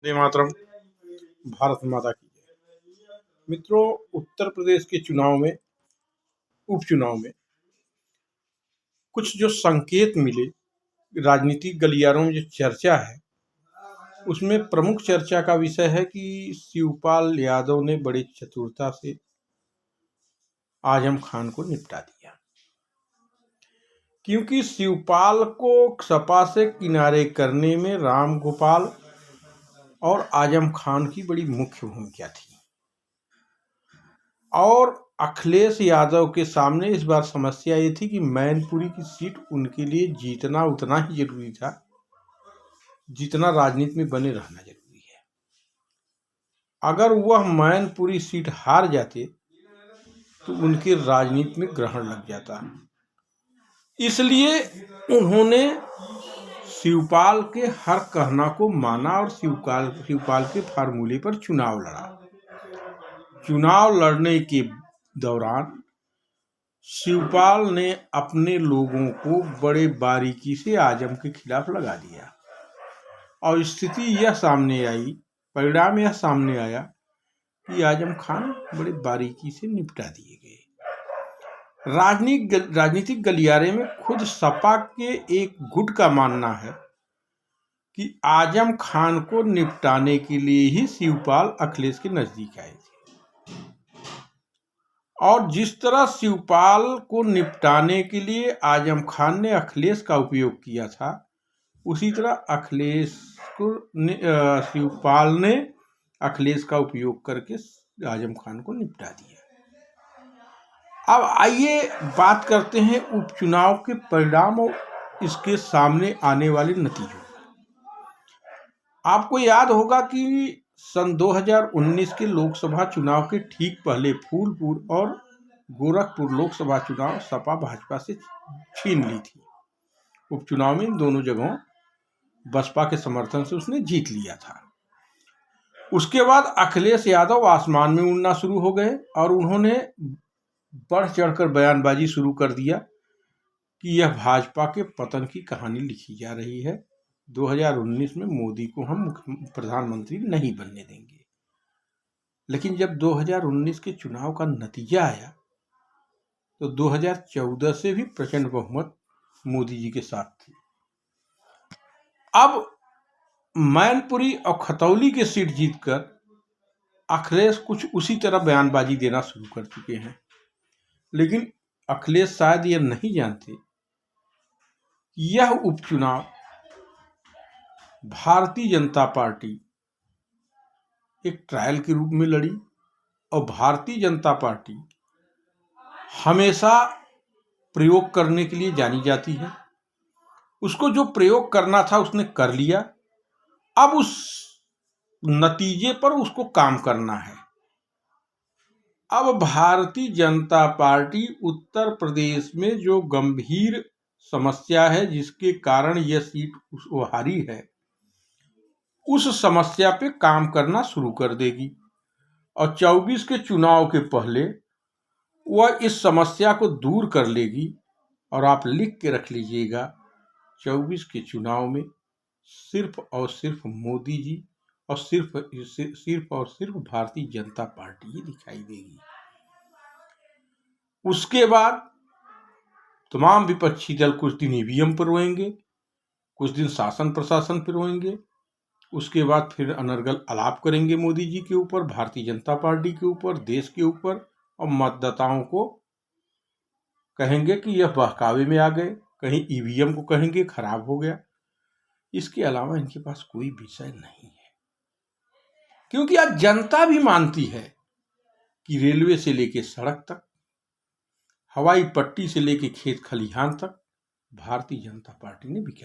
वंदे मातरम। भारत माता की जय। मित्रों, उत्तर प्रदेश के उपचुनाव में कुछ जो संकेत मिले, राजनीतिक गलियारों में जो चर्चा है, उसमें प्रमुख चर्चा का विषय है कि शिवपाल यादव ने बड़ी चतुरता से आजम खान को निपटा दिया, क्योंकि शिवपाल को सपा से किनारे करने में राम गोपाल और आजम खान की बड़ी मुख्य भूमिका थी। और अखिलेश यादव के सामने इस बार समस्या ये थी कि मैनपुरी की सीट उनके लिए जीतना उतना ही जरूरी था जितना राजनीति में बने रहना जरूरी है। अगर वह मैनपुरी सीट हार जाते तो उनके राजनीति में ग्रहण लग जाता। इसलिए उन्होंने शिवपाल के हर कहना को माना और शिवपाल के फार्मूले पर चुनाव लड़ा। चुनाव लड़ने के दौरान शिवपाल ने अपने लोगों को बड़े बारीकी से आजम के खिलाफ लगा दिया और स्थिति यह सामने आई, परिणाम यह सामने आया कि आजम खान बड़े बारीकी से निपटा दिए गए। राजनीतिक गलियारे में खुद सपा के एक गुट का मानना है कि आजम खान को निपटाने के लिए ही शिवपाल अखिलेश के नजदीक आए थे और जिस तरह शिवपाल को निपटाने के लिए आजम खान ने अखिलेश का उपयोग किया था, उसी तरह शिवपाल ने अखिलेश का उपयोग करके आजम खान को निपटा दिया। अब आइए बात करते हैं उपचुनाव के परिणाम और इसके सामने आने वाले नतीजों। आपको याद होगा कि सन 2019 के लोकसभा चुनाव के ठीक पहले फूलपुर और गोरखपुर लोकसभा चुनाव सपा भाजपा से छीन ली थी। उपचुनाव में इन दोनों जगहों बसपा के समर्थन से उसने जीत लिया था। उसके बाद अखिलेश यादव आसमान में उड़ना शुरू हो गए और उन्होंने बढ़ चढ़कर बयानबाजी शुरू कर दिया कि यह भाजपा के पतन की कहानी लिखी जा रही है। 2019 में मोदी को हम प्रधानमंत्री नहीं बनने देंगे। लेकिन जब 2019 के चुनाव का नतीजा आया तो 2014 से भी प्रचंड बहुमत मोदी जी के साथ थी। अब मैनपुरी और खतौली की सीट जीतकर अखिलेश कुछ उसी तरह बयानबाजी देना शुरू कर चुके हैं। लेकिन अखिलेश शायद यह नहीं जानते कि यह उपचुनाव भारतीय जनता पार्टी एक ट्रायल के रूप में लड़ी और भारतीय जनता पार्टी हमेशा प्रयोग करने के लिए जानी जाती है। उसको जो प्रयोग करना था उसने कर लिया, अब उस नतीजे पर उसको काम करना है। अब भारतीय जनता पार्टी उत्तर प्रदेश में जो गंभीर समस्या है जिसके कारण यह सीट वो हारी है, उस समस्या पे काम करना शुरू कर देगी और 24 के चुनाव के पहले वह इस समस्या को दूर कर लेगी। और आप लिख के रख लीजिएगा, 24 के चुनाव में सिर्फ और सिर्फ मोदी जी और सिर्फ भारतीय जनता पार्टी ही दिखाई देगी। उसके बाद तमाम विपक्षी दल कुछ दिन ईवीएम पर रोएंगे, कुछ दिन शासन प्रशासन पर रोएंगे, उसके बाद फिर अनर्गल आलाप करेंगे मोदी जी के ऊपर, भारतीय जनता पार्टी के ऊपर, देश के ऊपर, और मतदाताओं को कहेंगे कि यह बहकावे में आ गए, कहीं ईवीएम को कहेंगे खराब हो गया। इसके अलावा इनके पास कोई विषय नहीं है, क्योंकि आज जनता भी मानती है कि रेलवे से लेके सड़क तक, हवाई पट्टी से लेके खेत खलिहान तक भारतीय जनता पार्टी ने विकास